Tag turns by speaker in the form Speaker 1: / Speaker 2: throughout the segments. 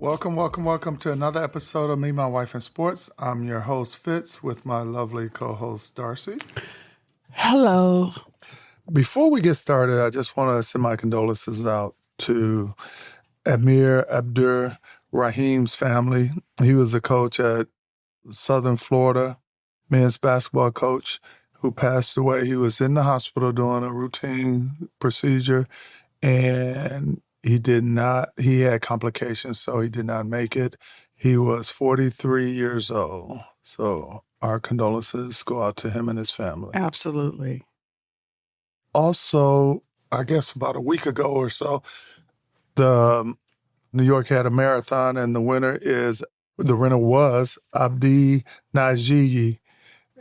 Speaker 1: Welcome to another episode of Me, My Wife, and Sports. I'm your host, Fitz, with my lovely co-host, Darcy.
Speaker 2: Hello.
Speaker 1: Before we get started, I just want to send my condolences out to Amir Abdur Rahim's family. He was a coach at Southern Florida, men's basketball coach, who passed away. He was in the hospital doing a routine procedure, and he had complications, so he did not make it. He was 43 years old. So our condolences go out to him and his family.
Speaker 2: Absolutely.
Speaker 1: Also, I guess about a week ago or so, the New York had a marathon, and the winner was Abdi Najiyi.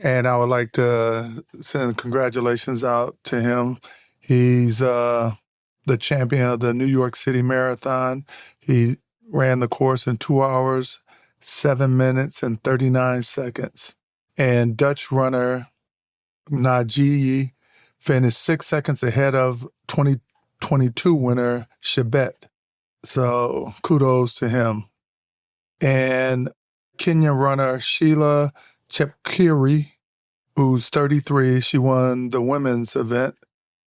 Speaker 1: And I would like to send congratulations out to him. He's the champion of the New York City Marathon. He ran the course in 2 hours, 7 minutes, and 39 seconds. And Dutch runner Najiyi finished 6 seconds ahead of 2022 winner Chebet. So kudos to him. And Kenyan runner Sheila Chepkiri, who's 33, she won the women's event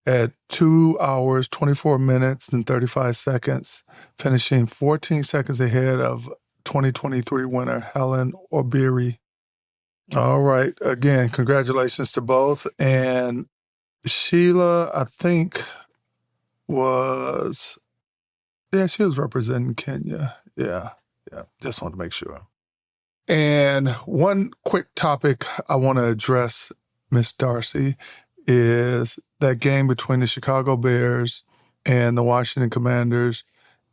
Speaker 1: at 2 hours, 24 minutes, and 35 seconds, finishing 14 seconds ahead of 2023 winner Helen Obiri. All right. Again, congratulations to both. And Sheila, I think, she was representing Kenya. Yeah. Just wanted to make sure. And one quick topic I want to address, Miss Darcy, is that game between the Chicago Bears and the Washington Commanders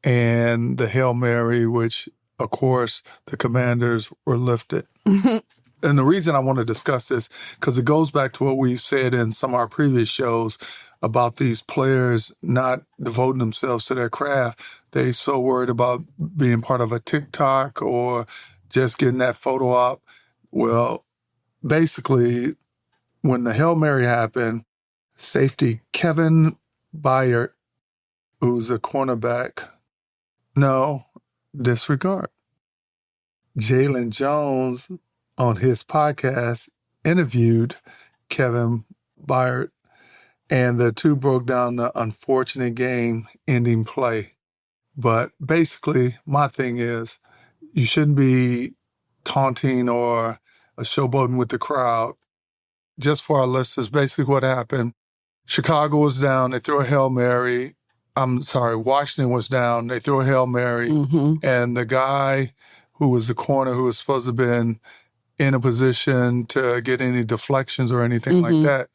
Speaker 1: and the Hail Mary, which, of course, the Commanders were lifted. And the reason I want to discuss this, because it goes back to what we said in some of our previous shows about these players not devoting themselves to their craft. They so worried about being part of a TikTok or just getting that photo op. Well, basically, when the Hail Mary happened, safety Kevin Byard, who's a cornerback, disregard. Jalen Jones, on his podcast, interviewed Kevin Byard, and the two broke down the unfortunate game-ending play. But basically, my thing is, you shouldn't be taunting or showboating with the crowd. Just for our listeners, basically what happened, Chicago was down, they threw a Hail Mary. Washington was down, they threw a Hail Mary. And the guy who was the corner, who was supposed to have been in a position to get any deflections or anything like that,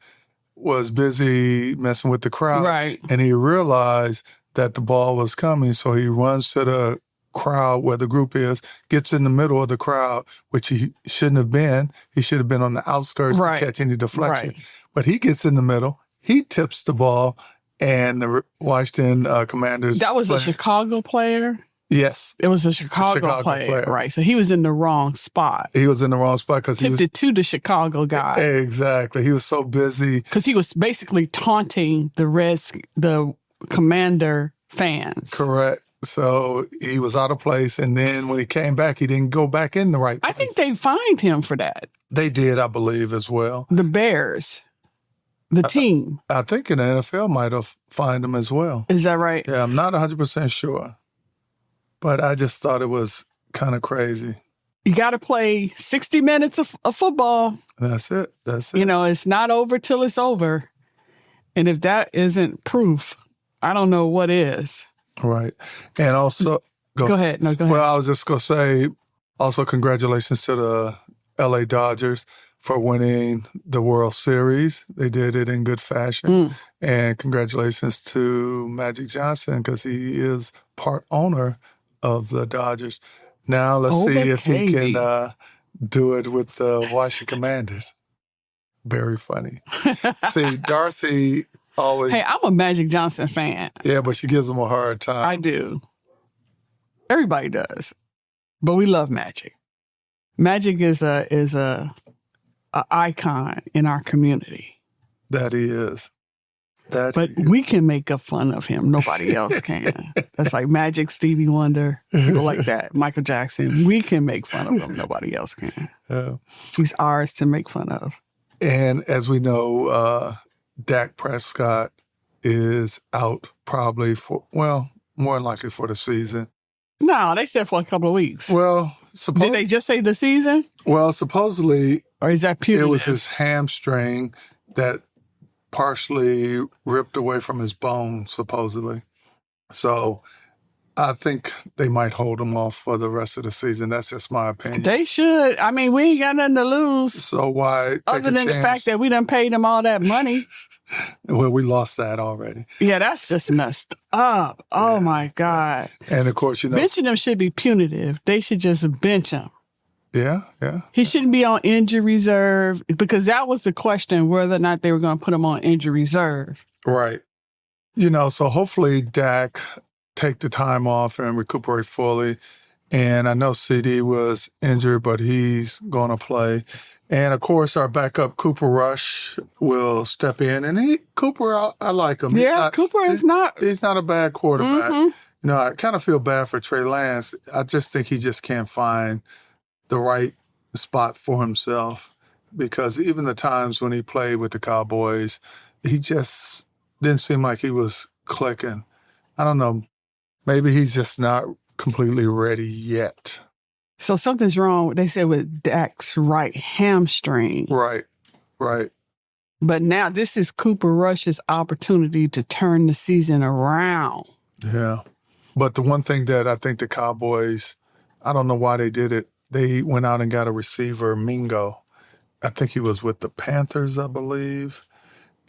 Speaker 1: was busy messing with the crowd.
Speaker 2: Right.
Speaker 1: And he realized that the ball was coming, so he runs to the crowd where the group is, gets in the middle of the crowd, which he shouldn't have been. He should have been on the outskirts to catch any deflection.
Speaker 2: Right.
Speaker 1: But he gets in the middle, he tips the ball, and the Washington Commanders...
Speaker 2: That was a Chicago player?
Speaker 1: Yes.
Speaker 2: It was a Chicago player. Right. So he was in the wrong spot.
Speaker 1: He was in the wrong spot because he was...
Speaker 2: Tipped it to the Chicago guy.
Speaker 1: Exactly. He was so busy.
Speaker 2: Because he was basically taunting the Commander fans.
Speaker 1: Correct. So he was out of place, and then when he came back, he didn't go back in the right place.
Speaker 2: I think they fined him for that.
Speaker 1: They did, I believe, as well.
Speaker 2: The Bears, the team.
Speaker 1: I think the NFL might have fined him as well.
Speaker 2: Is that right?
Speaker 1: Yeah, I'm not 100% sure. But I just thought it was kind of crazy.
Speaker 2: You got to play 60 minutes of football.
Speaker 1: That's it.
Speaker 2: It's not over till it's over. And if that isn't proof, I don't know what is.
Speaker 1: Right. And also...
Speaker 2: Go ahead. No, go ahead.
Speaker 1: Well, I was just going to say, also congratulations to the LA Dodgers for winning the World Series. They did it in good fashion. And congratulations to Magic Johnson, because he is part owner of the Dodgers. Now let's see if he can do it with the Washington Commanders. Very funny. See, Darcy always...
Speaker 2: Hey, I'm a Magic Johnson fan.
Speaker 1: Yeah, but she gives him a hard time.
Speaker 2: I do. Everybody does. But we love Magic. Magic is a icon in our community.
Speaker 1: That he is. That
Speaker 2: But we can make up fun of him. Nobody else can. That's like Magic, Stevie Wonder, people like that. Michael Jackson. We can make fun of him. Nobody else can. He's ours to make fun of.
Speaker 1: And as we know, Dak Prescott is out probably for, well, more than likely for the season.
Speaker 2: No, they said for a couple of weeks.
Speaker 1: Well,
Speaker 2: did they just say the season?
Speaker 1: Well, supposedly,
Speaker 2: or is that punitive?
Speaker 1: It was his hamstring that partially ripped away from his bone, supposedly. So I think they might hold him off for the rest of the season. That's just my opinion.
Speaker 2: They should. I mean, we ain't got nothing to lose.
Speaker 1: So why?
Speaker 2: Other than the fact that we done paid him all that money.
Speaker 1: Well, we lost that already.
Speaker 2: Yeah, that's just messed up. Oh, my God.
Speaker 1: And, of course,
Speaker 2: benching him should be punitive. They should just bench him.
Speaker 1: Yeah.
Speaker 2: He shouldn't be on injury reserve because that was the question, whether or not they were going to put him on injury reserve.
Speaker 1: Right. So hopefully Dak take the time off and recuperate fully. And I know CD was injured, but he's going to play. And, of course, our backup, Cooper Rush, will step in. And Cooper, I like him.
Speaker 2: Cooper is not.
Speaker 1: He's not a bad quarterback.
Speaker 2: Mm-hmm.
Speaker 1: I kind of feel bad for Trey Lance. I just think he just can't find the right spot for himself. Because even the times when he played with the Cowboys, he just didn't seem like he was clicking. I don't know. Maybe he's just not completely ready yet.
Speaker 2: So something's wrong, they said, with Dak's right hamstring.
Speaker 1: Right.
Speaker 2: But now this is Cooper Rush's opportunity to turn the season around.
Speaker 1: Yeah. But the one thing that I think the Cowboys, I don't know why they did it. They went out and got a receiver, Mingo. I think he was with the Panthers, I believe.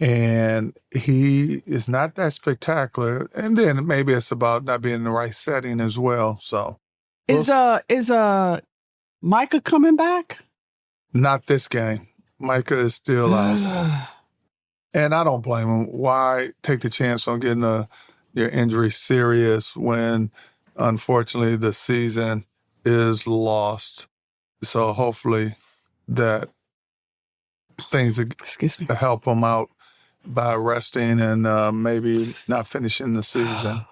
Speaker 1: And he is not that spectacular. And then maybe it's about not being in the right setting as well. So
Speaker 2: is Micah coming back?
Speaker 1: Not this game. Micah is still out. And I don't blame him. Why take the chance on getting your injury serious when, unfortunately, the season is lost? So hopefully that things to help him out by resting and maybe not finishing the season.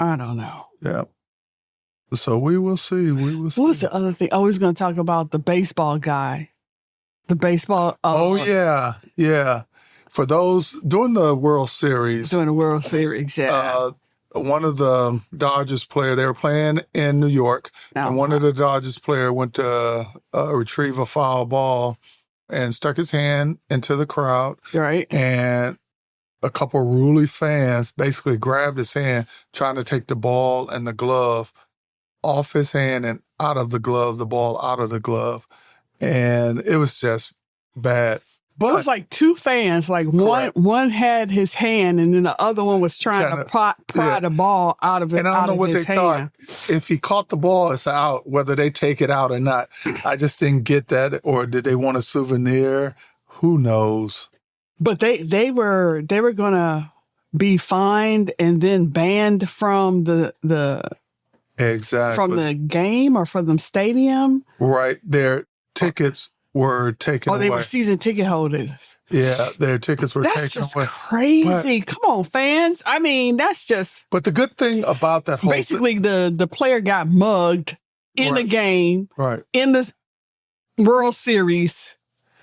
Speaker 2: I don't know.
Speaker 1: Yeah. So we will see. What
Speaker 2: was the other thing? I was going to talk about the baseball guy. The baseball.
Speaker 1: Yeah. For those during the World Series.
Speaker 2: Yeah.
Speaker 1: One of the Dodgers player, they were playing in New York, and one of the Dodgers player went to retrieve a foul ball and stuck his hand into the crowd.
Speaker 2: Right.
Speaker 1: And a couple of Ruley fans basically grabbed his hand, trying to take the ball and the glove off his hand and out of the glove, the ball out of the glove. And it was just bad. But
Speaker 2: it was like two fans, like one had his hand and then the other one was trying to pry the ball out of it.
Speaker 1: And I don't know what they thought. If he caught the ball, it's out, whether they take it out or not. I just didn't get that. Or did they want a souvenir? Who knows?
Speaker 2: But they were going to be fined and then banned from the
Speaker 1: exactly
Speaker 2: from the game or from the stadium.
Speaker 1: Right. Their tickets were taken away.
Speaker 2: Oh, they were season ticket holders.
Speaker 1: Yeah, their tickets were taken away.
Speaker 2: That's just crazy. Come on, fans. I mean, that's just...
Speaker 1: But the good thing about that whole...
Speaker 2: Basically, the player got mugged in the game, in the World Series,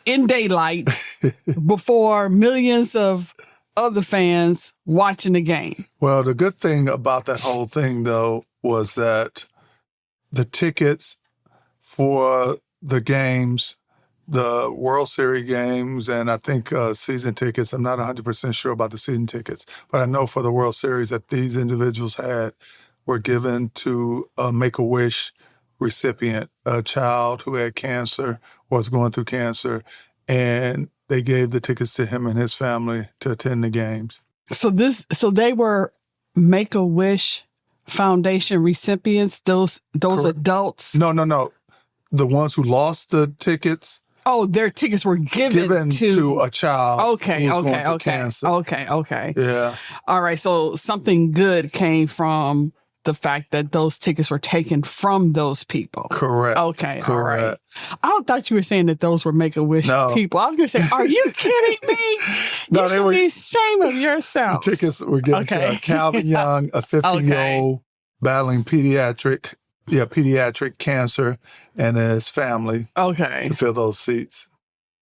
Speaker 2: in daylight, before millions of other fans watching the game.
Speaker 1: Well, the good thing about that whole thing, though, was that the tickets for the games, the World Series games, and I think season tickets, I'm not 100% sure about the season tickets, but I know for the World Series that these individuals were given to a Make-A-Wish recipient, a child who had cancer, was going through cancer, and they gave the tickets to him and his family to attend the games.
Speaker 2: So they were Make-A-Wish Foundation recipients, those adults?
Speaker 1: No. The ones who lost the tickets.
Speaker 2: Oh, their tickets were given
Speaker 1: to a child.
Speaker 2: Okay.
Speaker 1: Cancer.
Speaker 2: Okay.
Speaker 1: Yeah.
Speaker 2: All right. So something good came from the fact that those tickets were taken from those people.
Speaker 1: Correct.
Speaker 2: Okay.
Speaker 1: Correct.
Speaker 2: All right. I thought you were saying that those were Make-A-Wish people. I was going to say, are you kidding me?
Speaker 1: No,
Speaker 2: you should be ashamed of yourself.
Speaker 1: The tickets were given to Calvin Young, a 50-year-old battling pediatric cancer, and his family.
Speaker 2: Okay.
Speaker 1: To fill those seats.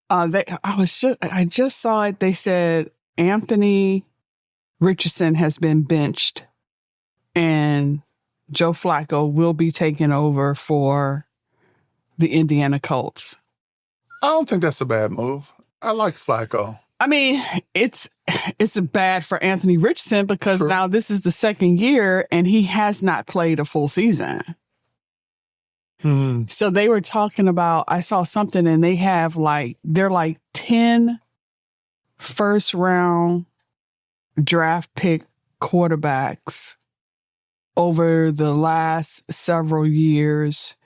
Speaker 2: I just saw it. They said Anthony Richardson has been benched, and Joe Flacco will be taking over for the Indiana Colts.
Speaker 1: I don't think that's a bad move. I like Flacco.
Speaker 2: I mean, it's bad for Anthony Richardson because now this is the second year and he has not played a full season. So they were talking about, I saw something and they have they're 10 first round draft pick quarterbacks over the last several years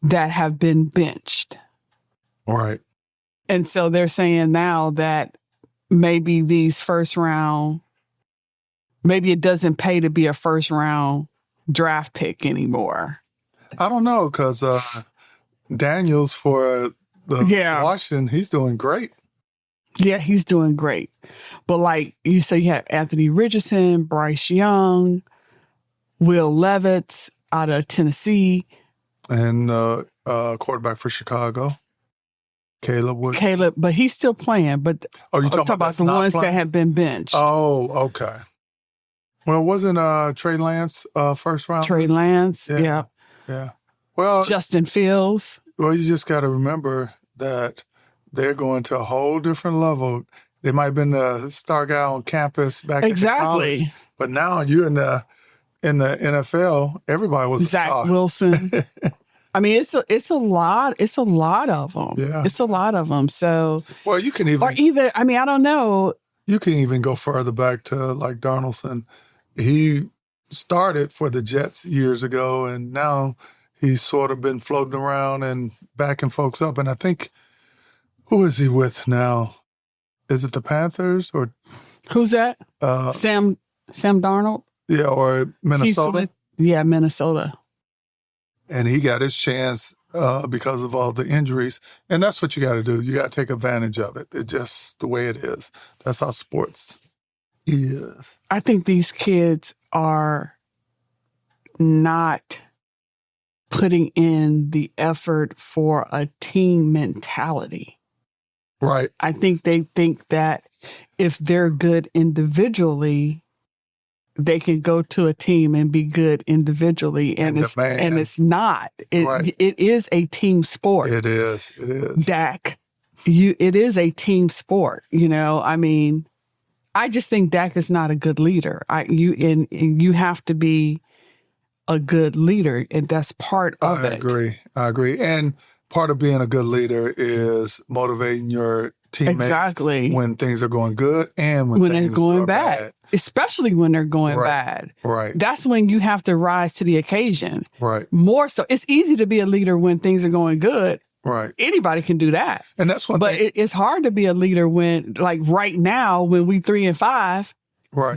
Speaker 2: that have been benched.
Speaker 1: Right.
Speaker 2: And so they're saying now that maybe these first round, maybe it doesn't pay to be a first round draft pick anymore.
Speaker 1: I don't know, because Daniels for the Washington, he's doing great.
Speaker 2: Yeah, he's doing great. But you say, you have Anthony Richardson, Bryce Young, Will Levis out of Tennessee.
Speaker 1: And quarterback for Chicago, Caleb.
Speaker 2: Caleb, but he's still playing. But
Speaker 1: you talking
Speaker 2: about the ones that have been benched.
Speaker 1: Oh, okay. Well, wasn't Trey Lance first round?
Speaker 2: Trey Lance, yeah.
Speaker 1: Yeah. Well,
Speaker 2: Justin Fields.
Speaker 1: Well, you just got to remember that they're going to a whole different level. They might have been the star guy on campus back in college, but now you're in the NFL. Everybody was
Speaker 2: Zach
Speaker 1: a star.
Speaker 2: Wilson. I mean, it's a lot. It's a lot of them.
Speaker 1: Yeah,
Speaker 2: it's a lot of them. So,
Speaker 1: well, you can even
Speaker 2: I mean, I don't know.
Speaker 1: You can even go further back to Darnoldson. He started for the Jets years ago, and now he's sort of been floating around and backing folks up. And I think, who is he with now? Is it the Panthers or
Speaker 2: who's that? Sam Darnold.
Speaker 1: Yeah, or Minnesota.
Speaker 2: Minnesota.
Speaker 1: And he got his chance because of all the injuries, and that's what you got to do. You got to take advantage of it. It's just the way it is. That's how sports is.
Speaker 2: I think these kids are not putting in the effort for a team mentality.
Speaker 1: Right.
Speaker 2: I think they think that if they're good individually, they can go to a team and be good individually. And it's not. It is a team sport.
Speaker 1: It is.
Speaker 2: Dak, it is a team sport. I mean, I just think Dak is not a good leader. You have to be a good leader, and that's part of it.
Speaker 1: I agree. And part of being a good leader is motivating your teammates when things are going good and when things
Speaker 2: they're going
Speaker 1: are
Speaker 2: bad. Especially when they're going bad.
Speaker 1: Right.
Speaker 2: That's when you have to rise to the occasion.
Speaker 1: Right.
Speaker 2: More so. It's easy to be a leader when things are going good.
Speaker 1: Right.
Speaker 2: Anybody can do that.
Speaker 1: And that's one thing.
Speaker 2: But it's hard to be a leader when, right now, when we 3-5,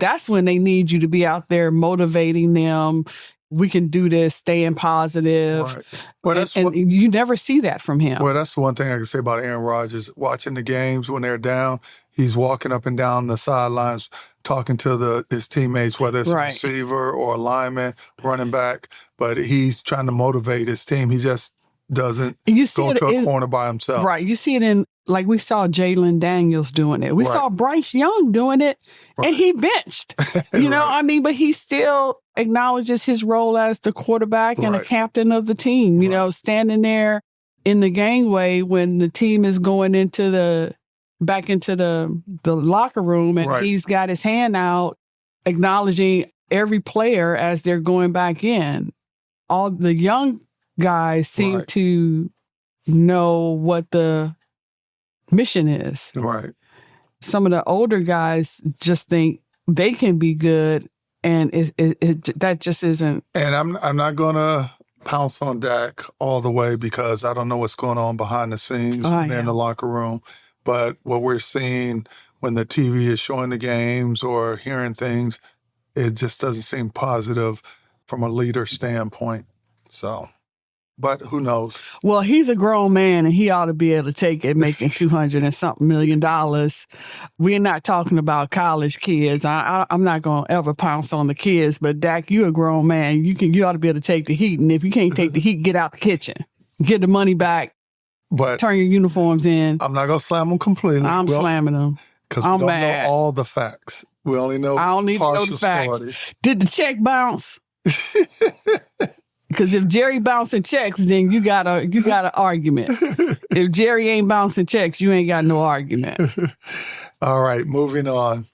Speaker 2: that's when they need you to be out there motivating them. We can do this, staying positive.
Speaker 1: Right. Well,
Speaker 2: and you never see that from him.
Speaker 1: Well, that's the one thing I can say about Aaron Rodgers. Watching the games when they're down, he's walking up and down the sidelines, talking to his teammates, whether it's a receiver or a lineman, running back. But he's trying to motivate his team. He just doesn't go to a corner by himself.
Speaker 2: Right. You see it in, we saw Jalen Daniels doing it. We saw Bryce Young doing it, and he benched. I mean, but he still acknowledges his role as the quarterback and a captain of the team, standing there in the gangway when the team is going back into the locker room, and he's got his hand out acknowledging every player as they're going back in. All the young guys seem to know what the mission is.
Speaker 1: Right.
Speaker 2: Some of the older guys just think they can be good, and that just isn't.
Speaker 1: And I'm not going to pounce on Dak all the way because I don't know what's going on behind the scenes when they're in the locker room. But what we're seeing when the TV is showing the games or hearing things, it just doesn't seem positive from a leader standpoint. So, but who knows?
Speaker 2: Well, he's a grown man and he ought to be able to take it making $200 and something million. We're not talking about college kids. I'm not going to ever pounce on the kids, but Dak, you a grown man. You ought to be able to take the heat. And if you can't take the heat, get out the kitchen, get the money back,
Speaker 1: but
Speaker 2: turn your uniforms in.
Speaker 1: I'm not going to slam them completely.
Speaker 2: I'm slamming them.
Speaker 1: Because we don't know all the facts. We only know
Speaker 2: I don't need to know the facts.
Speaker 1: Stories.
Speaker 2: Did the check bounce? Because if Jerry bouncing checks, then you got an argument. If Jerry ain't bouncing checks, you ain't got no argument.
Speaker 1: All right, moving on.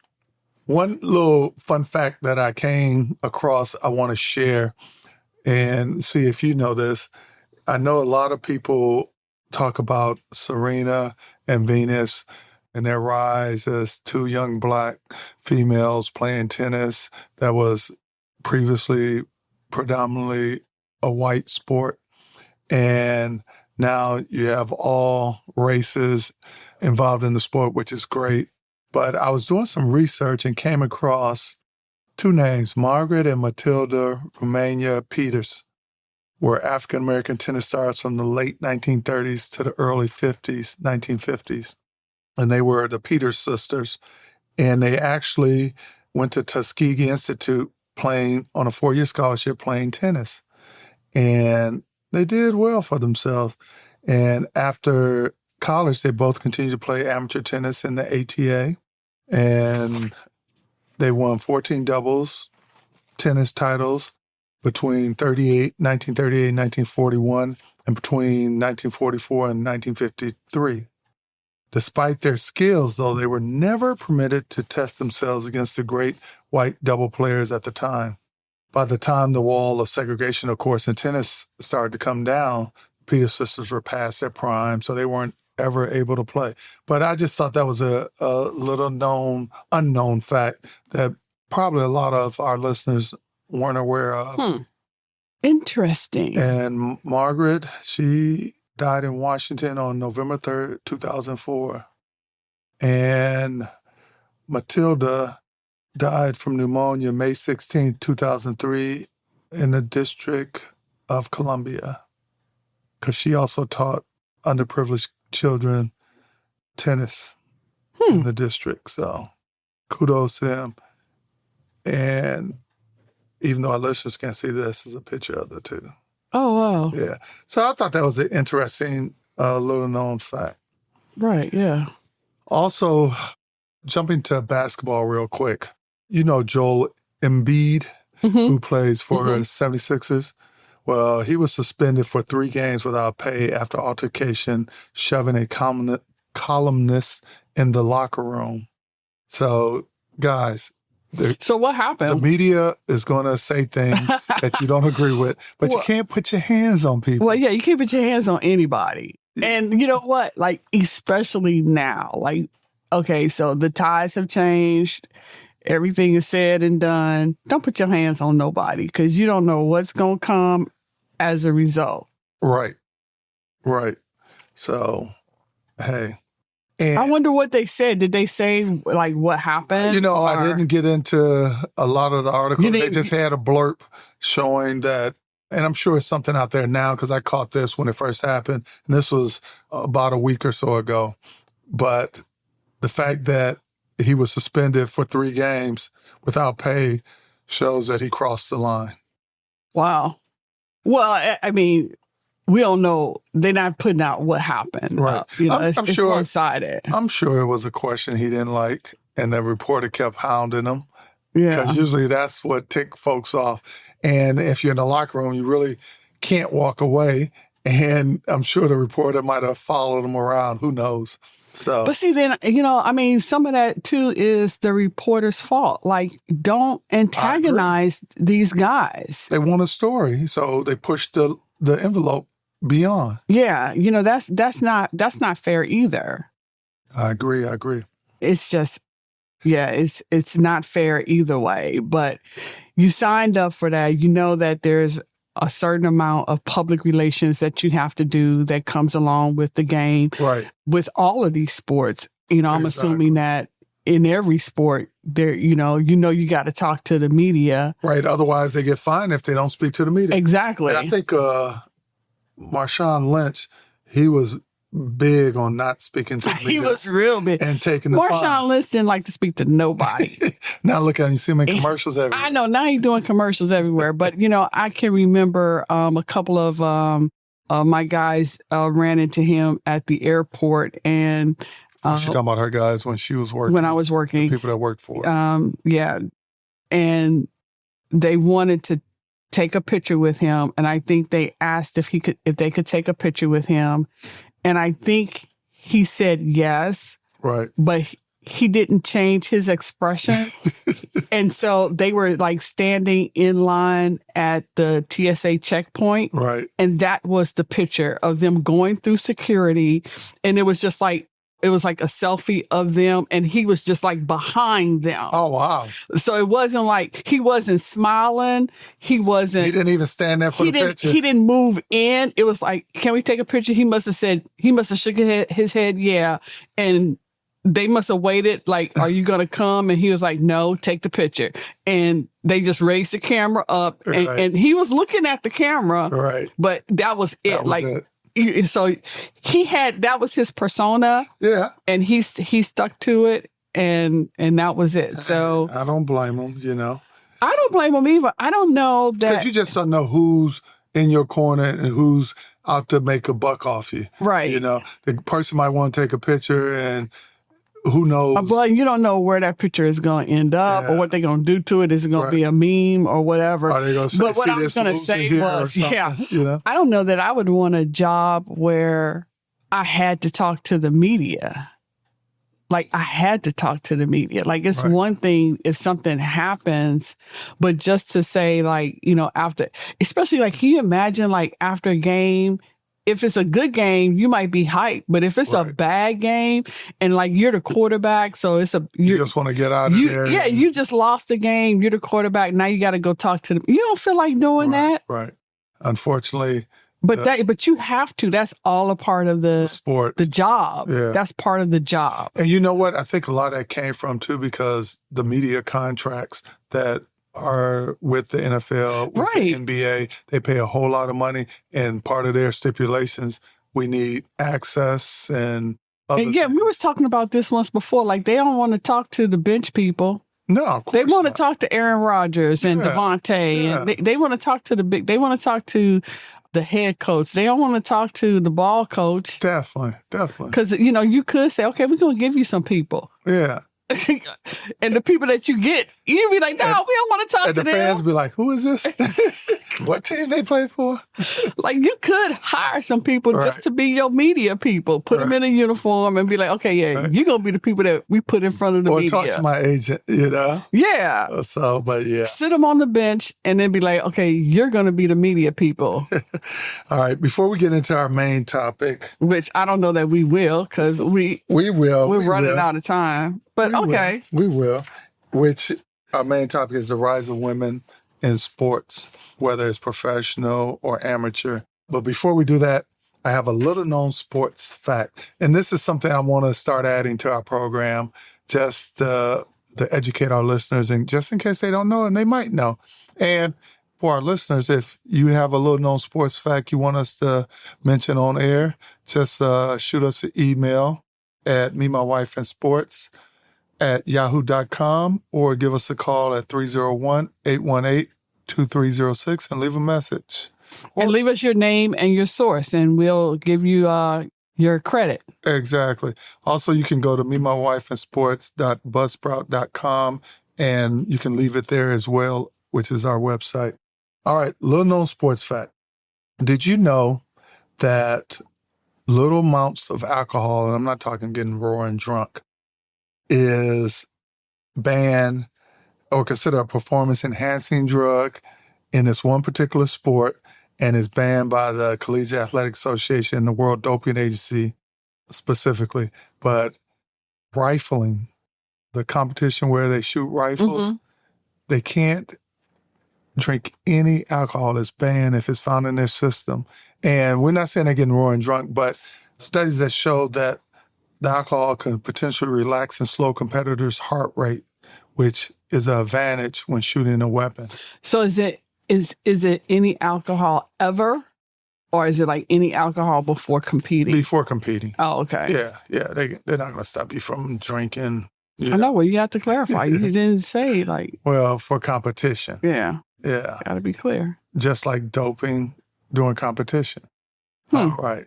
Speaker 1: One little fun fact that I came across, I want to share and see if you know this. I know a lot of people talk about Serena and Venus and their rise as two young Black females playing tennis that was previously predominantly a white sport. And now you have all races involved in the sport, which is great. But I was doing some research and came across two names, Margaret and Matilda Romania Peters, were African-American tennis stars from the late 1930s to the early 1950s. And they were the Peters sisters. And they actually went to Tuskegee Institute playing on a 4-year scholarship playing tennis. And they did well for themselves. And after college, they both continued to play amateur tennis in the ATA. And they won 14 doubles tennis titles between 1938 and 1941, and between 1944 and 1953. Despite their skills, though, they were never permitted to test themselves against the great white double players at the time. By the time the wall of segregation, of course, in tennis started to come down, Peters sisters were past their prime, so they weren't ever able to play. But I just thought that was a little unknown fact that probably a lot of our listeners weren't aware of.
Speaker 2: Interesting.
Speaker 1: And Margaret, she died in Washington on November 3rd, 2004. And Matilda died from pneumonia May 16, 2003 in the District of Columbia, because she also taught underprivileged children tennis in the district. So kudos to them. And even though our listeners can't see this, is a picture of the two.
Speaker 2: Oh, wow.
Speaker 1: Yeah. So I thought that was an interesting little known fact.
Speaker 2: Right, yeah.
Speaker 1: Also, jumping to basketball real quick. You know Joel Embiid, who plays for 76ers? Well, he was suspended for 3 games without pay after altercation, shoving a columnist in the locker room. So, guys,
Speaker 2: so what happened?
Speaker 1: The media is going to say things that you don't agree with, but you can't put your hands on people.
Speaker 2: Well, yeah, you can't put your hands on anybody. And you know what? Like, especially now, like, okay, so the ties have changed. Everything is said and done. Don't put your hands on nobody because you don't know what's going to come as a result.
Speaker 1: Right. Right. So, hey. And
Speaker 2: I wonder what they said. Did they say, like, what happened?
Speaker 1: You know, I didn't get into a lot of the articles. They just had a blurb showing that, and I'm sure it's something out there now because I caught this when it first happened, and this was about a week or so ago. But the fact that he was suspended for 3 games without pay shows that he crossed the line.
Speaker 2: Wow. Well, I mean, we don't know. They're not putting out what happened.
Speaker 1: Right.
Speaker 2: It's
Speaker 1: sure,
Speaker 2: one-sided.
Speaker 1: I'm sure it was a question he didn't like, and the reporter kept hounding him.
Speaker 2: Yeah.
Speaker 1: Because usually that's what tick folks off. And if you're in the locker room, you really can't walk away. And I'm sure the reporter might have followed him around. Who knows? So,
Speaker 2: but see, then, I mean, some of that, too, is the reporter's fault. Like, don't antagonize these guys.
Speaker 1: They want a story, so they push the envelope beyond.
Speaker 2: Yeah, that's not fair either.
Speaker 1: I agree.
Speaker 2: It's just, yeah, it's not fair either way. But you signed up for that. You know that there's a certain amount of public relations that you have to do that comes along with the game.
Speaker 1: Right.
Speaker 2: With all of these sports, I'm assuming that in every sport, there, you got to talk to the media.
Speaker 1: Right. Otherwise, they get fined if they don't speak to the media.
Speaker 2: Exactly.
Speaker 1: And I think Marshawn Lynch, he was big on not speaking to the media.
Speaker 2: He was real big.
Speaker 1: And taking the
Speaker 2: Marshawn Lynch didn't like to speak to nobody.
Speaker 1: Now look at him. You see him in commercials everywhere.
Speaker 2: I know. Now he's doing commercials everywhere. But, I can remember a couple of my guys ran into him at the airport. And
Speaker 1: she's talking about her guys when she was working.
Speaker 2: When I was working.
Speaker 1: People that worked for her.
Speaker 2: Yeah. And they wanted to take a picture with him. And I think they asked if they could take a picture with him. And I think he said yes.
Speaker 1: Right.
Speaker 2: But he didn't change his expression. And so they were like standing in line at the TSA checkpoint.
Speaker 1: Right.
Speaker 2: And that was the picture of them going through security. And it was like a selfie of them. And he was just like behind them.
Speaker 1: Oh, wow.
Speaker 2: So it wasn't like he wasn't smiling. He didn't
Speaker 1: even stand there for the picture.
Speaker 2: He didn't move in. It was like, can we take a picture? He must have shook his head. Yeah. And they must have waited, like, are you going to come? And he was like, no, take the picture. And they just raised the camera up. And he was looking at the camera.
Speaker 1: Right.
Speaker 2: But that was it. So that was his persona.
Speaker 1: Yeah.
Speaker 2: And he stuck to it. And that was it. So
Speaker 1: I don't blame him,
Speaker 2: I don't blame him either. I don't know that.
Speaker 1: Because you just don't know who's in your corner and who's out to make a buck off you.
Speaker 2: Right.
Speaker 1: The person might want to take a picture and who knows?
Speaker 2: Well, you don't know where that picture is going to end up or what they're going to do to it. Is it going to be a meme or whatever?
Speaker 1: Are they going to
Speaker 2: but what I was going to say was, I don't know that I would want a job where I had to talk to the media. Like, I had to talk to the media. Like, it's one thing if something happens, but just to say, like, after, especially, like, can you imagine, like, after a game, if it's a good game, you might be hyped. But if it's a bad game and like you're the quarterback, so you
Speaker 1: just want to get out of there.
Speaker 2: Yeah, you just lost the game. You're the quarterback. Now you got to go talk to them. You don't feel like doing that.
Speaker 1: Right. Unfortunately.
Speaker 2: But you have to. That's all a part of the
Speaker 1: sport,
Speaker 2: the job.
Speaker 1: Yeah.
Speaker 2: That's part of the job.
Speaker 1: And you know what? I think a lot of that came from too, because the media contracts that are with the NFL, with the NBA, they pay a whole lot of money, and part of their stipulations, we need access and other things.
Speaker 2: We was talking about this once before. Like, they don't want to talk to the bench people.
Speaker 1: No, of course
Speaker 2: they want to talk to Aaron Rodgers and Devontae, and they want to talk to they want to talk to the head coach. They don't want to talk to the ball coach.
Speaker 1: Definitely.
Speaker 2: Because you could say, okay, we're gonna give you some people.
Speaker 1: Yeah.
Speaker 2: And the people that you get, you'd be like, no, we don't want to talk to them.
Speaker 1: And the fans be like, who is this? What team they play for?
Speaker 2: Like, you could hire some people just to be your media people. Put them in a uniform and be like, okay, you're going to be the people that we put in front of the media.
Speaker 1: Or talk to my agent,
Speaker 2: Yeah.
Speaker 1: So, but yeah.
Speaker 2: Sit them on the bench and then be like, okay, you're going to be the media people.
Speaker 1: All right. Before we get into our main topic.
Speaker 2: Which I don't know that we will, because we will. We're running out of time. But
Speaker 1: we will. Which our main topic is the rise of women in sports, whether it's professional or amateur. But before we do that, I have a little known sports fact. And this is something I want to start adding to our program just to educate our listeners, and just in case they don't know, and they might know. And for our listeners, if you have a little known sports fact you want us to mention on air, just shoot us an email at memywifeandsports at yahoo.com, or give us a call at 301-818-2306 and leave a message.
Speaker 2: And leave us your name and your source, and we'll give you your credit.
Speaker 1: Exactly. Also, you can go to memywifeandsports.buzzsprout.com, and you can leave it there as well, which is our website. All right, little known sports fact. Did you know that little amounts of alcohol, and I'm not talking getting roaring drunk, is banned or considered a performance-enhancing drug in this one particular sport, and is banned by the Collegiate Athletic Association and the World Doping Agency specifically. But rifling, the competition where they shoot rifles, they can't drink any alcohol. It's banned if it's found in their system. And we're not saying they're getting roaring drunk, but studies that show that the alcohol can potentially relax and slow competitors' heart rate, which is an advantage when shooting a weapon.
Speaker 2: So is it any alcohol ever? Or is it like any alcohol before competing?
Speaker 1: Before competing.
Speaker 2: Oh, okay.
Speaker 1: Yeah. They're not going to stop you from drinking.
Speaker 2: I know. Well, you have to clarify. You didn't say like.
Speaker 1: Well, for competition.
Speaker 2: Yeah.
Speaker 1: Yeah.
Speaker 2: Got to be clear.
Speaker 1: Just like doping during competition. Right.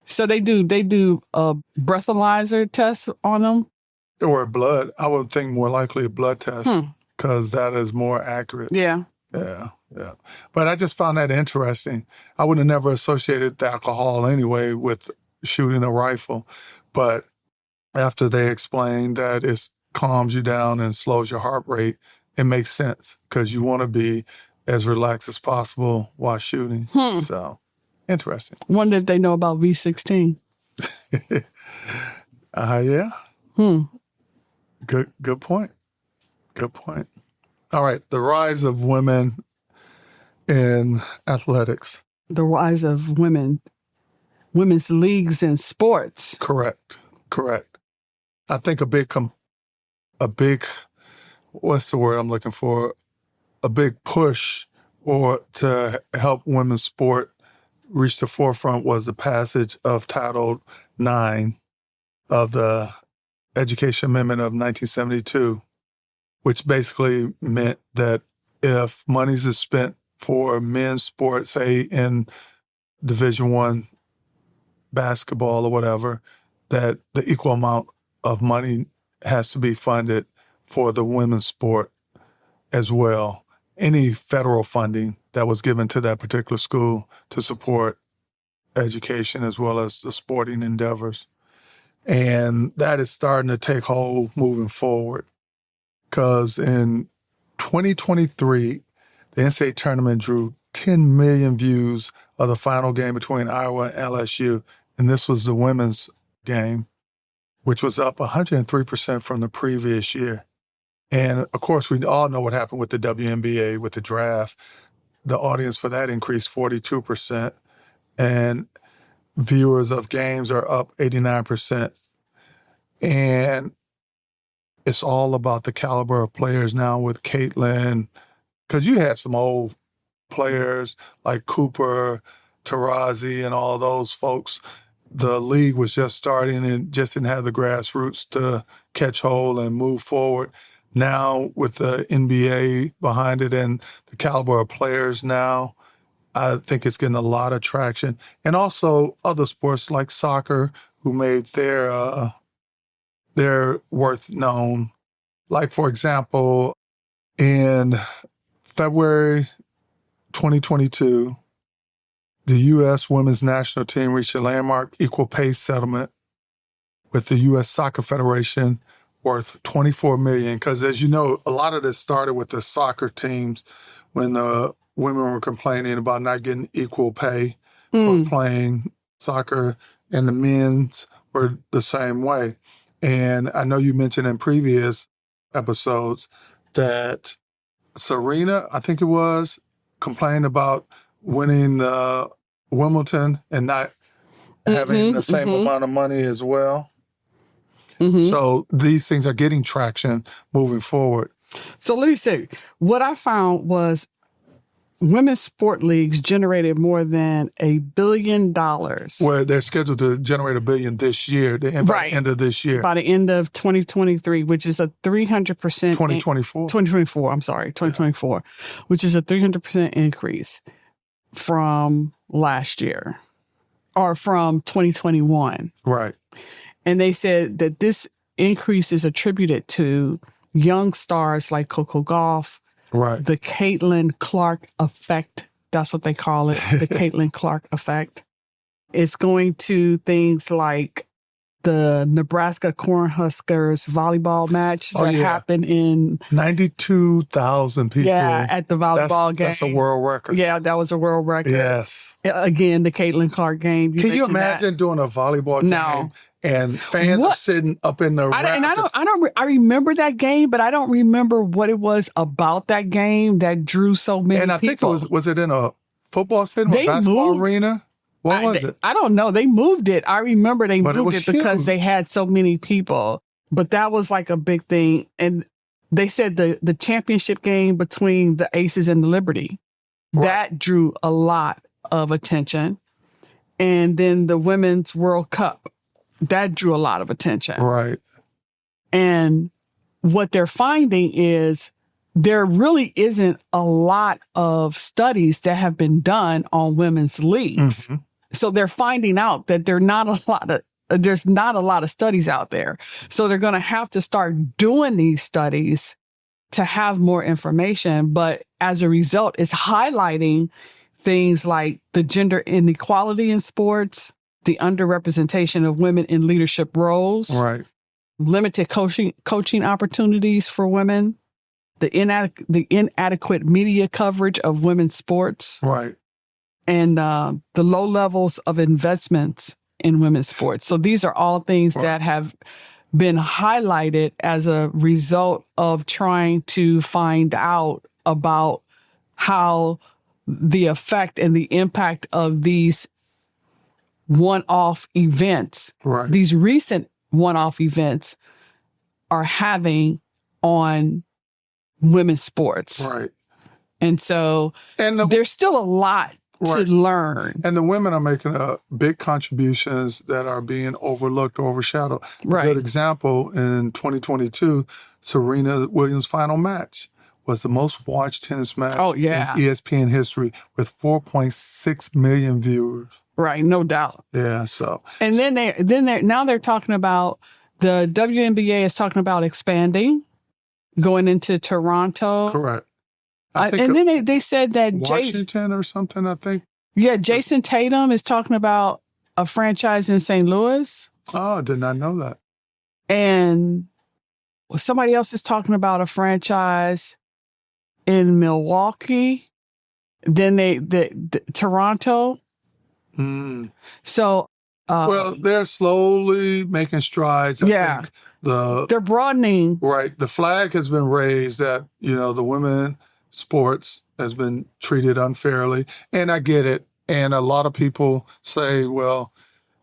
Speaker 2: So they do a breathalyzer test on them?
Speaker 1: Or blood. I would think more likely a blood test because that is more accurate.
Speaker 2: Yeah.
Speaker 1: Yeah. But I just found that interesting. I would have never associated the alcohol anyway with shooting a rifle. But after they explained that it calms you down and slows your heart rate, it makes sense because you want to be as relaxed as possible while shooting. So, interesting.
Speaker 2: Wonder if they know about V16.
Speaker 1: Yeah. Good point. Good point. All right. The rise of women in athletics.
Speaker 2: The rise of women's leagues in sports.
Speaker 1: Correct. I think a big, what's the word I'm looking for? A big push or to help women's sport reach the forefront was the passage of Title IX of the Education Amendment of 1972, which basically meant that if monies is spent for men's sport, say in Division I basketball or whatever, that the equal amount of money has to be funded for the women's sport as well. Any federal funding that was given to that particular school to support education as well as the sporting endeavors. And that is starting to take hold moving forward. Because in 2023, the NCAA tournament drew 10 million views of the final game between Iowa and LSU. And this was the women's game, which was up 103% from the previous year. And of course, we all know what happened with the WNBA, with the draft. The audience for that increased 42%. And viewers of games are up 89%. And it's all about the caliber of players now with Caitlin, because you had some old players like Cooper, Taurasi, and all those folks. The league was just starting and just didn't have the grassroots to catch hold and move forward. Now, with the NBA behind it and the caliber of players now, I think it's getting a lot of traction. And also other sports like soccer, who made their worth known. Like, for example, in February 2022, the U.S. women's national team reached a landmark equal pay settlement with the U.S. Soccer Federation worth $24 million. Because as you know, a lot of this started with the soccer teams when the women were complaining about not getting equal pay for playing soccer, and the men's were the same way. And I know you mentioned in previous episodes that Serena, I think it was, complained about winning Wimbledon and not having the same amount of money as well. So these things are getting traction moving forward.
Speaker 2: So let me say, what I found was women's sport leagues generated more than $1 billion.
Speaker 1: Well, they're scheduled to generate $1 billion this year, by the end of this year.
Speaker 2: By the end of 2023, which is a 300%.
Speaker 1: 2024.
Speaker 2: 2024, which is a 300% increase from last year or from 2021.
Speaker 1: Right.
Speaker 2: And they said that this increase is attributed to young stars like Coco Gauff, the Caitlin Clark effect. That's what they call it, the Caitlin Clark effect. It's going to things like the Nebraska Cornhuskers volleyball match that happened in
Speaker 1: 92,000 people.
Speaker 2: Yeah, at the volleyball game.
Speaker 1: That's a world record.
Speaker 2: Yeah, that was a world record.
Speaker 1: Yes.
Speaker 2: Again, the Caitlin Clark game.
Speaker 1: Can you imagine doing a volleyball game and fans are sitting up in the
Speaker 2: I remember that game, but I don't remember what it was about that game that drew so many people.
Speaker 1: And I think was it in a football stadium, a basketball arena? What was it?
Speaker 2: I don't know. They moved it. I remember they moved it because they had so many people. But that was like a big thing. And they said the championship game between the Aces and the Liberty, that drew a lot of attention. And then the Women's World Cup, that drew a lot of attention.
Speaker 1: Right.
Speaker 2: And what they're finding is there really isn't a lot of studies that have been done on women's leagues. Mm-hmm. So they're finding out that there's not a lot of studies out there. So they're going to have to start doing these studies to have more information. But as a result, it's highlighting things like the gender inequality in sports, the underrepresentation of women in leadership roles, right, limited coaching opportunities for women, the inadequate media coverage of women's sports, right, and the low levels of investments in women's sports. So these are all things that have been highlighted as a result of trying to find out about how the effect and the impact of these one-off events, these recent one-off events, are having on women's sports. Right. And so there's still a lot to learn.
Speaker 1: And the women are making big contributions that are being overlooked or overshadowed. Right. A good example, in 2022, Serena Williams' final match was the most watched tennis match in ESPN history with 4.6 million viewers.
Speaker 2: Right, no doubt.
Speaker 1: Yeah, so.
Speaker 2: And then they're talking about, the WNBA is talking about expanding, going into Toronto.
Speaker 1: Correct.
Speaker 2: And then they said that
Speaker 1: Washington or something, I think.
Speaker 2: Yeah, Jason Tatum is talking about a franchise in St. Louis.
Speaker 1: Oh, I did not know that.
Speaker 2: And somebody else is talking about a franchise in Milwaukee. Then the Toronto.
Speaker 1: Mm.
Speaker 2: So,
Speaker 1: well, they're slowly making strides. I think
Speaker 2: they're broadening.
Speaker 1: Right. The flag has been raised that, the women sports has been treated unfairly. And I get it. And a lot of people say, well,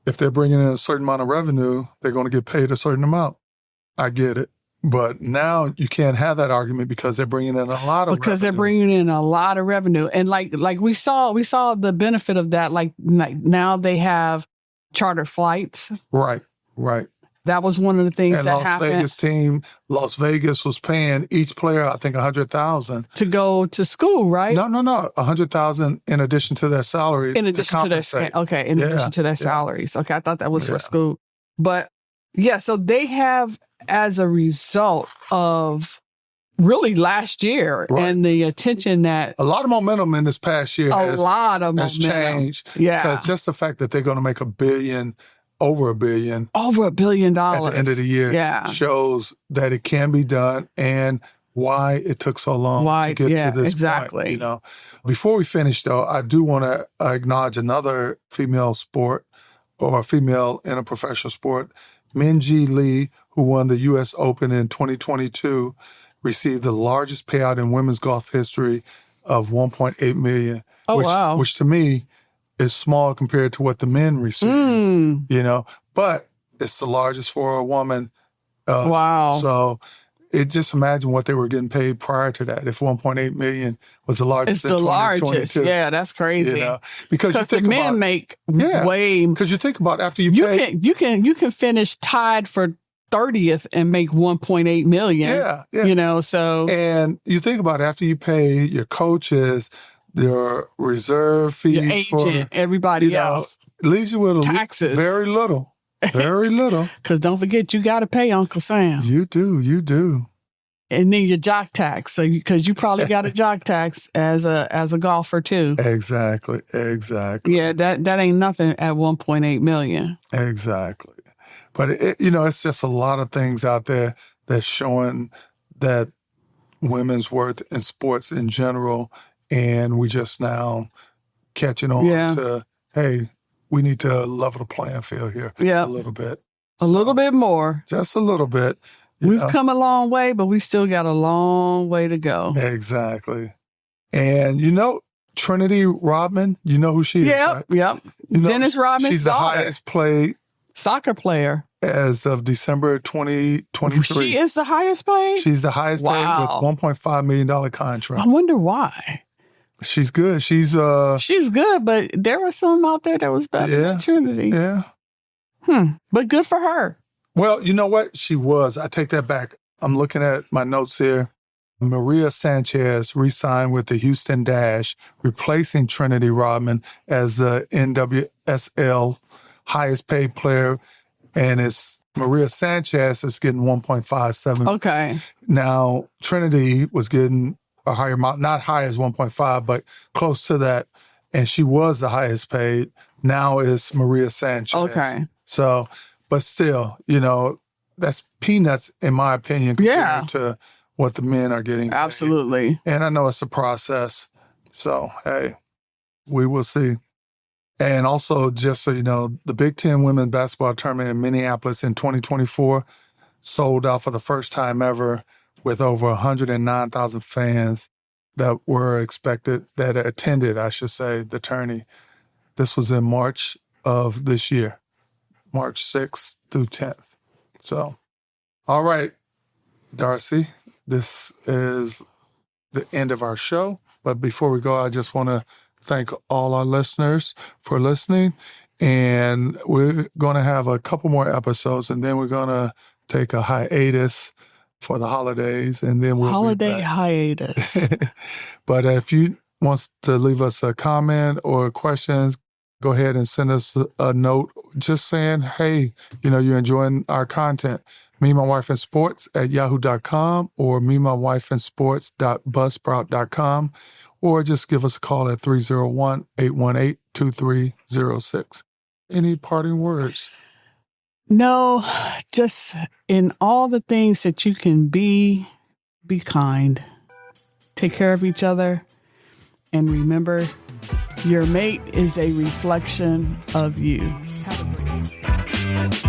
Speaker 1: if they're bringing in a certain amount of revenue, they're going to get paid a certain amount. I get it. But now you can't have that argument because they're bringing in a lot of revenue.
Speaker 2: Because they're bringing in a lot of revenue. And like we saw the benefit of that. Like now they have chartered flights.
Speaker 1: Right.
Speaker 2: That was one of the things that happened.
Speaker 1: Las Vegas was paying each player, I think, $100,000
Speaker 2: to go to school, right?
Speaker 1: No, $100,000 in addition to their salaries.
Speaker 2: In addition to their addition to their salaries. Okay, I thought that was for school, but so they have, as a result of really last year and the attention that
Speaker 1: a lot of momentum in this past year has changed.
Speaker 2: Yeah,
Speaker 1: just the fact that they're going to make over $1 billion
Speaker 2: at the
Speaker 1: end of the year shows that it can be done and why it took so long to get to this point. Before we finish, though, I do want to acknowledge another female sport, or a female in a professional sport. Minjee Lee, who won the U.S. Open in 2022, received the largest payout in women's golf history of $1.8 million. Which to me is small compared to what the men receive, but it's the largest for a woman.
Speaker 2: Wow.
Speaker 1: So just imagine what they were getting paid prior to that. If 1.8 million was the largest,
Speaker 2: it's the largest. Yeah, that's crazy.
Speaker 1: Because
Speaker 2: the men make way.
Speaker 1: Because you think about after you pay,
Speaker 2: you can finish tied for 30th and make 1.8 million.
Speaker 1: Yeah.
Speaker 2: So
Speaker 1: and you think about after you pay your coaches, their reserve fees,
Speaker 2: your agent, everybody else,
Speaker 1: leaves you with
Speaker 2: taxes.
Speaker 1: Very little.
Speaker 2: Because don't forget, you got to pay Uncle Sam.
Speaker 1: You do.
Speaker 2: And then your jock tax, because you probably got a jock tax as a golfer too.
Speaker 1: Exactly.
Speaker 2: Yeah, that ain't nothing at 1.8 million.
Speaker 1: Exactly. But it's just a lot of things out there that's showing that women's worth in sports in general. And we just now catching on to, hey, we need to level the playing field here a little bit.
Speaker 2: A little bit more.
Speaker 1: Just a little bit.
Speaker 2: We've come a long way, but we still got a long way to go.
Speaker 1: Exactly. And, Trinity Rodman, you know who she is, right?
Speaker 2: Yep.
Speaker 1: You know,
Speaker 2: Dennis Rodman's
Speaker 1: she's the
Speaker 2: daughter.
Speaker 1: highest paid
Speaker 2: Soccer player.
Speaker 1: as of December 2023.
Speaker 2: She is the highest paid?
Speaker 1: She's the highest paid with
Speaker 2: Wow.
Speaker 1: $1.5 million contract.
Speaker 2: I wonder why.
Speaker 1: She's good. She's
Speaker 2: good, but there was some out there that was better than Trinity.
Speaker 1: Yeah.
Speaker 2: But good for her.
Speaker 1: Well, you know what? She was. I take that back. I'm looking at my notes here. Maria Sanchez re-signed with the Houston Dash, replacing Trinity Rodman as the NWSL highest paid player. And it's Maria Sanchez is getting 1.57.
Speaker 2: Okay.
Speaker 1: Now, Trinity was getting a higher amount, not high as 1.5, but close to that. And she was the highest paid. Now it's Maria Sanchez.
Speaker 2: Okay.
Speaker 1: So, but still, you know, that's peanuts in my opinion compared to what the men are getting paid.
Speaker 2: Absolutely.
Speaker 1: And I know it's a process. So, hey, we will see. And also, just so you know, the Big Ten Women's Basketball Tournament in Minneapolis in 2024 sold out for the first time ever with over 109,000 fans that were expected, that attended, I should say, the tourney. This was in March of this year, March 6th through 10th. So, all right, Darcy, this is the end of our show. But before we go, I just want to thank all our listeners for listening. And we're going to have a couple more episodes, and then we're going to take a hiatus for the holidays, and then we'll
Speaker 2: holiday
Speaker 1: be back.
Speaker 2: hiatus.
Speaker 1: But if you want to leave us a comment or questions, go ahead and send us a note just saying, hey, you know, you're enjoying our content. Me, my wife, and sports at yahoo.com or me, my wife, and sports.buzzsprout.com, or just give us a call at 301-818-2306. Any parting words?
Speaker 2: No, just in all the things that you can be kind. Take care of each other. And remember, your mate is a reflection of you. Have a great day.